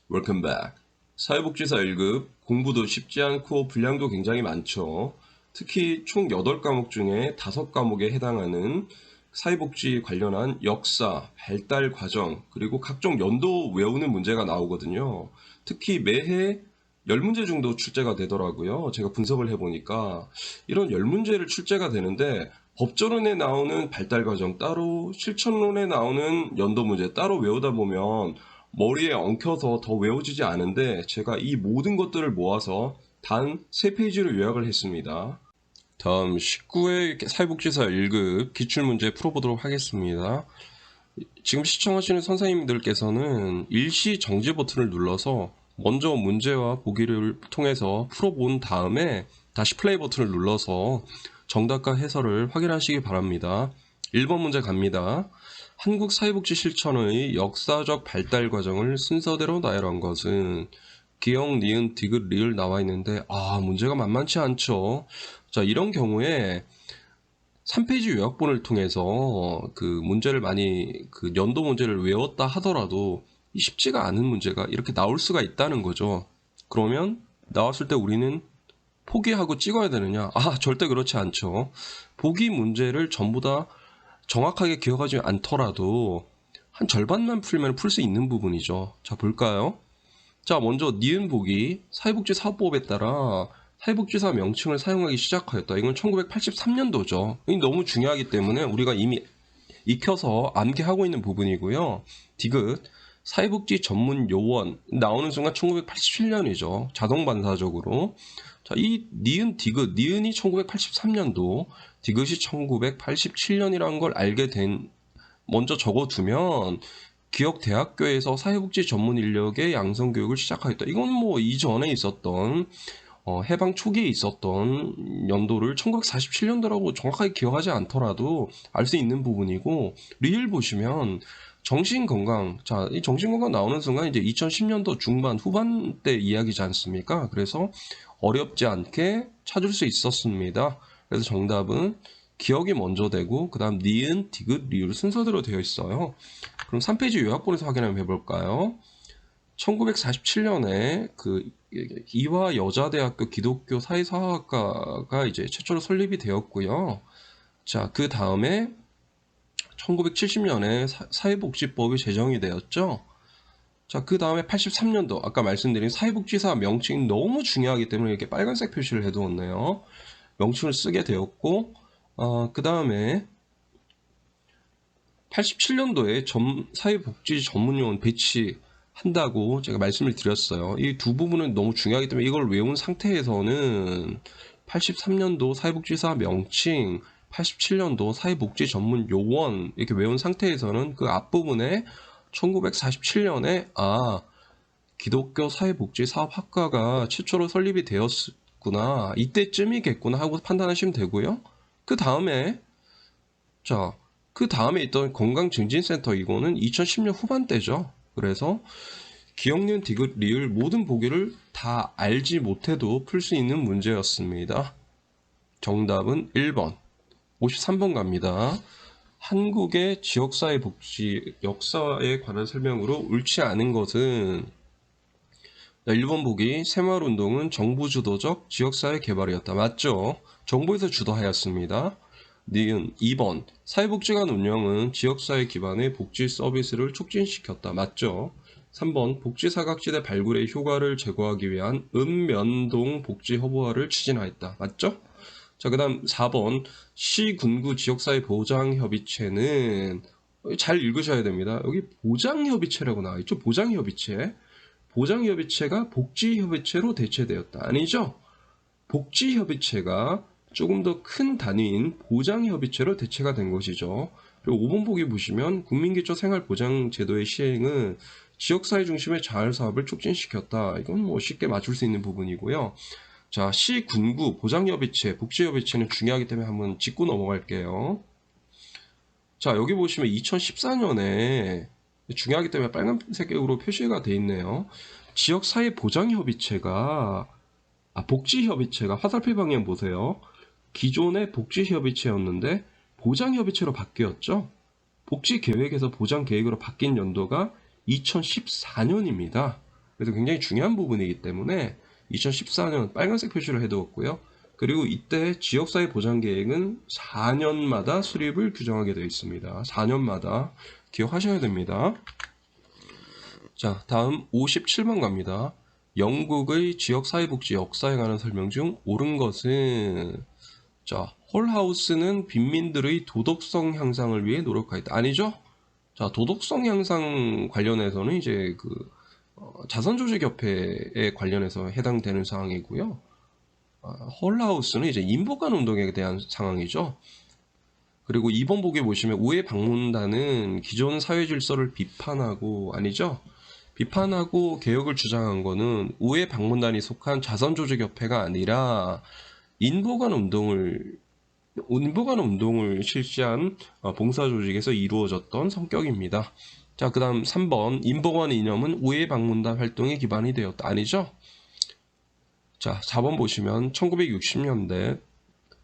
Welcome back. 사회복지사 1급 공부도 쉽지 않고 분량도 굉장히 많죠. 특히 총 8과목 중에 5과목에 해당하는 사회복지 관련한 역사, 발달 과정, 그리고 각종 연도 외우는 문제가 나오거든요. 특히 매해 10문제 정도 출제가 되더라고요. 제가 분석을 해보니까 이런 10문제를 출제가 되는데 법조론에 나오는 발달 과정 따로, 실천론에 나오는 연도 문제 따로 외우다 보면 머리에 엉켜서 더 외워지지 않은데 제가 이 모든 것들을 모아서 단 3페이지로 요약을 했습니다. 다음 19회 사회복지사 1급 기출문제 풀어보도록 하겠습니다. 지금 시청하시는 선생님들께서는 일시 정지 버튼을 눌러서 먼저 문제와 보기를 통해서 풀어본 다음에 다시 플레이 버튼을 눌러서 정답과 해설을 확인하시기 바랍니다. 1번 문제 갑니다. 한국 사회복지 실천의 역사적 발달 과정을 순서대로 나열한 것은 기역, 니은, 디귿, 리을 나와 있는데 문제가 만만치 않죠. 자, 이런 경우에 3페이지 요약본을 통해서 그 문제를 그 연도 문제를 외웠다 하더라도 쉽지가 않은 문제가 이렇게 나올 수가 있다는 거죠. 그러면 나왔을 때 우리는 포기하고 찍어야 되느냐? 절대 그렇지 않죠. 보기 문제를 전부 다 정확하게 기억하지 않더라도 한 절반만 풀면 풀 수 있는 부분이죠. 자, 볼까요? 자, 먼저 니은 보기 사회복지사업법에 따라 사회복지사 명칭을 사용하기 시작하였다. 이건 1983년도죠. 이 너무 중요하기 때문에 우리가 이미 익혀서 암기하고 있는 부분이고요. 디귿 사회복지 전문 요원 나오는 순간 1987년이죠. 자동 반사적으로. 자, 이 니은 디귿 니은이 1983년도 디귿이 1987년이라는 걸 알게 된 먼저 적어두면 기역대학교에서 사회복지 전문 인력의 양성 교육을 시작하였다. 이건 뭐 이전에 있었던 해방 초기에 있었던 연도를 1947년도라고 정확하게 기억하지 않더라도 알 수 있는 부분이고, 리을 보시면 정신건강, 자, 이 정신건강 나오는 순간 이제 2010년도 중반 후반 때 이야기지 않습니까? 그래서 어렵지 않게 찾을 수 있었습니다. 그래서 정답은 기억이 먼저 되고 그 다음 니은, 디귿, 리을 순서대로 되어 있어요. 그럼 3페이지 요약본에서 확인 한번 해볼까요? 1947년에 그 이화 여자대학교 기독교 사회사학과가 이제 최초로 설립이 되었고요. 자, 그 다음에 1970년에 사회복지법이 제정이 되었죠. 자, 그 다음에 83년도 아까 말씀드린 사회복지사 명칭이 너무 중요하기 때문에 이렇게 빨간색 표시를 해두었네요. 명칭을 쓰게 되었고, 그 다음에 87년도에 사회복지 전문요원 배치한다고 제가 말씀을 드렸어요. 이 두 부분은 너무 중요하기 때문에 이걸 외운 상태에서는 83년도 사회복지사 명칭, 87년도 사회복지 전문요원 이렇게 외운 상태에서는 그 앞부분에 1947년에 기독교 사회복지사업학과가 최초로 설립이 되었구나, 이때쯤이겠구나 하고 판단하시면 되고요. 그 다음에 그 다음에 있던 건강증진센터 이거는 2010년 후반대죠. 그래서 기억, 니은, 디귿, 리을 모든 보기를 다 알지 못해도 풀 수 있는 문제였습니다. 정답은 1번. 53번 갑니다. 한국의 지역사회 복지 역사에 관한 설명으로 옳지 않은 것은 1번 보기 새마을운동은 정부 주도적 지역사회 개발이었다. 맞죠? 정부에서 주도하였습니다. 니은 2번 사회복지관 운영은 지역사회 기반의 복지 서비스를 촉진시켰다. 맞죠? 3번 복지사각지대 발굴의 효과를 제고하기 위한 읍면동 복지허브화를 추진하였다. 맞죠? 자, 그 다음 4번 시군구 지역사회 보장협의체는 잘 읽으셔야 됩니다. 여기 보장협의체라고 나와있죠. 보장협의체. 보장협의체가 복지협의체로 대체되었다. 아니죠? 복지협의체가 조금 더 큰 단위인 보장협의체로 대체가 된 것이죠. 그리고 5번 보기 보시면 국민기초생활보장제도의 시행은 지역사회 중심의 자활사업을 촉진시켰다. 이건 뭐 쉽게 맞출 수 있는 부분이고요. 자, 시군구 보장협의체, 복지협의체는 중요하기 때문에 한번 짚고 넘어갈게요. 자, 여기 보시면 2014년에 중요하기 때문에 빨간색으로 표시가 돼 있네요. 지역사회보장협의체가 복지협의체가 화살표 방향 보세요. 기존의 복지협의체였는데 보장협의체로 바뀌었죠. 복지계획에서 보장계획으로 바뀐 연도가 2014년입니다. 그래서 굉장히 중요한 부분이기 때문에 2014년 빨간색 표시를 해두었고요. 그리고 이때 지역사회 보장계획은 4년마다 수립을 규정하게 되어 있습니다. 4년마다 기억하셔야 됩니다. 자, 다음 57번 갑니다. 영국의 지역사회복지 역사에 관한 설명 중 옳은 것은, 자, 홀하우스는 빈민들의 도덕성 향상을 위해 노력하였다. 아니죠? 자, 도덕성 향상 관련해서는 이제 자선조직협회에 관련해서 해당되는 사항이고요. 홀하우스는 이제 인보관 운동에 대한 상황이죠. 그리고 2번 보기에 보시면 우회 방문단은 기존 사회 질서를 비판하고, 아니죠? 비판하고 개혁을 주장한 거는 우회 방문단이 속한 자선조직협회가 아니라 인보관 운동을 실시한 봉사조직에서 이루어졌던 성격입니다. 자, 그 다음 3번 인보관 이념은 우회 방문단 활동에 기반이 되었다. 아니죠? 자, 4번 보시면 1960년대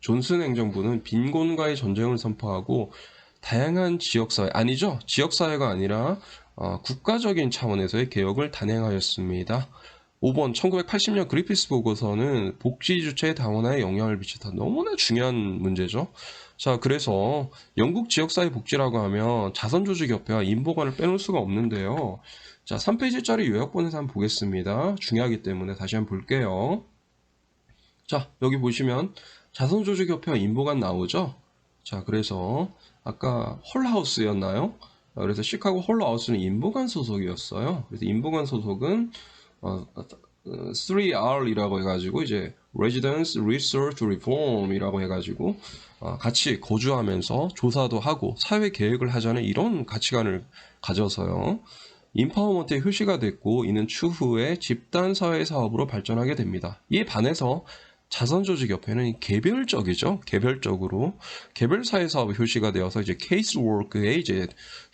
존슨 행정부는 빈곤과의 전쟁을 선포하고 다양한 지역사회, 아니죠? 지역사회가 아니라 국가적인 차원에서의 개혁을 단행하였습니다. 5번 1980년 그리피스 보고서는 복지 주체의 다원화에 영향을 미쳤다. 너무나 중요한 문제죠. 자, 그래서 영국 지역사회 복지라고 하면 자선조직협회와 인보관을 빼놓을 수가 없는데요. 자, 3페이지짜리 요약본에서 한번 보겠습니다. 중요하기 때문에 다시 한번 볼게요. 자, 여기 보시면 자선조직협회와 인보관 나오죠? 자, 그래서 아까 홀하우스였나요? 그래서 시카고 홀하우스는 인보관 소속이었어요. 그래서 인보관 소속은 3R이라고 해가지고 이제 Residence Research Reform이라고 해가지고 같이 거주하면서 조사도 하고 사회 계획을 하자는 이런 가치관을 가져서요. 인파워먼트의 효시가 됐고 이는 추후에 집단 사회 사업으로 발전하게 됩니다. 이에 반해서 자선조직협회는 개별적이죠. 개별적으로 개별 사회 사업 효시가 되어서 이제 케이스 워크에 이제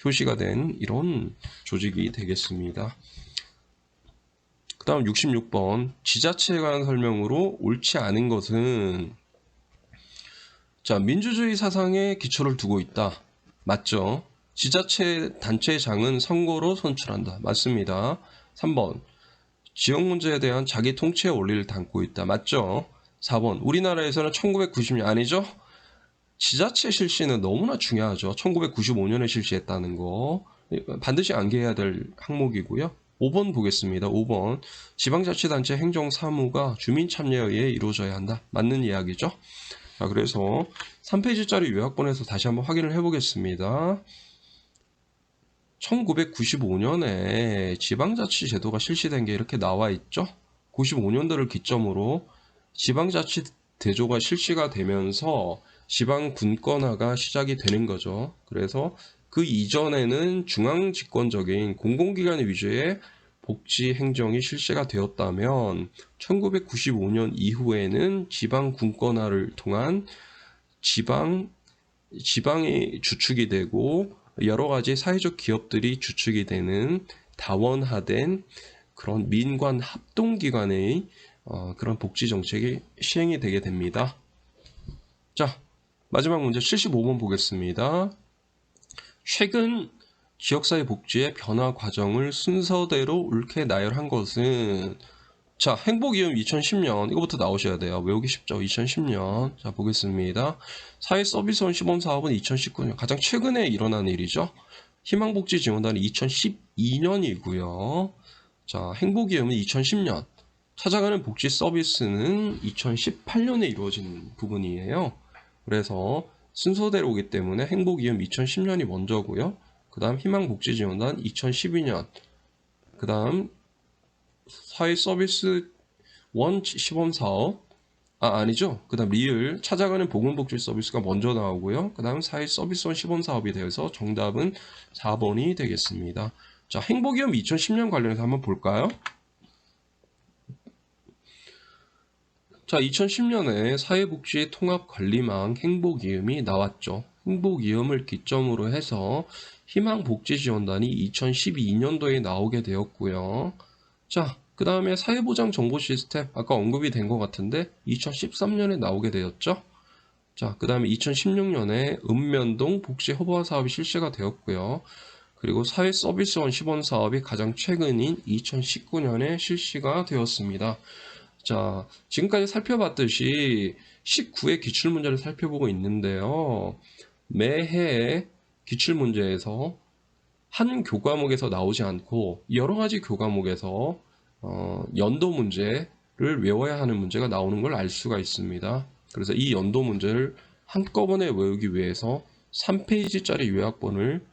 효시가 된 이런 조직이 되겠습니다. 그 다음 66번 지자체에 관한 설명으로 옳지 않은 것은, 자, 민주주의 사상에 기초를 두고 있다. 맞죠? 지자체 단체장은 선거로 선출한다. 맞습니다. 3번 지역 문제에 대한 자기 통치의 원리를 담고 있다. 맞죠? 4번 우리나라에서는 1990년, 아니죠? 지자체 실시는 너무나 중요하죠. 1995년에 실시했다는 거 반드시 암기해야 될 항목이고요. 5번 보겠습니다. 5번 지방자치단체 행정사무가 주민 참여에 의해 이루어져야 한다. 맞는 이야기죠. 자, 그래서 3페이지짜리 요약본에서 다시 한번 확인을 해보겠습니다. 1995년에 지방자치 제도가 실시된 게 이렇게 나와 있죠. 95년도를 기점으로 지방자치 대조가 실시가 되면서 지방 분권화가 시작이 되는 거죠. 그래서 그 이전에는 중앙 집권적인 공공기관 위주의 복지 행정이 실시가 되었다면 1995년 이후에는 지방 분권화를 통한 지방이 주축이 되고 여러 가지 사회적 기업들이 주축이 되는 다원화된 그런 민관 합동기관의 그런 복지 정책이 시행이 되게 됩니다. 자, 마지막 문제 75번 보겠습니다. 최근 지역사회 복지의 변화 과정을 순서대로 옳게 나열한 것은, 자, 행복이음 2010년, 이거부터 나오셔야 돼요. 외우기 쉽죠? 2010년. 자, 보겠습니다. 사회서비스원 시범사업은 2019년, 가장 최근에 일어난 일이죠. 희망복지지원단은 2012년이고요. 자, 행복이음은 2010년. 찾아가는 복지 서비스는 2018년에 이루어진 부분이에요. 그래서 순서대로 오기 때문에 행복이음 2010년이 먼저고요. 그 다음 희망복지지원단 2012년. 그 다음 사회서비스 원 시범사업, 아니죠. 그 다음 리을 찾아가는 보건복지 서비스가 먼저 나오고요. 그 다음 사회서비스원 시범사업이 되어서 정답은 4번이 되겠습니다. 자, 행복이음 2010년 관련해서 한번 볼까요? 자, 2010년에 사회복지 통합관리망 행복이음이 나왔죠. 행복이음을 기점으로 해서 희망복지지원단이 2012년도에 나오게 되었고요. 자, 그 다음에 사회보장 정보 시스템, 아까 언급이 된 것 같은데 2013년에 나오게 되었죠. 자, 그 다음에 2016년에 읍면동 복지 허브화 사업이 실시가 되었고요. 그리고 사회서비스원 시범 사업이 가장 최근인 2019년에 실시가 되었습니다. 자, 지금까지 살펴봤듯이 19의 기출문제를 살펴보고 있는데요. 매해 기출문제에서 한 교과목에서 나오지 않고 여러 가지 교과목에서 연도 문제를 외워야 하는 문제가 나오는 걸 알 수가 있습니다. 그래서 이 연도 문제를 한꺼번에 외우기 위해서 3페이지짜리 요약본을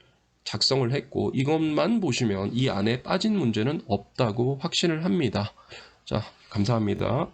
작성을 했고 이것만 보시면 이 안에 빠진 문제는 없다고 확신을 합니다. 자, 감사합니다.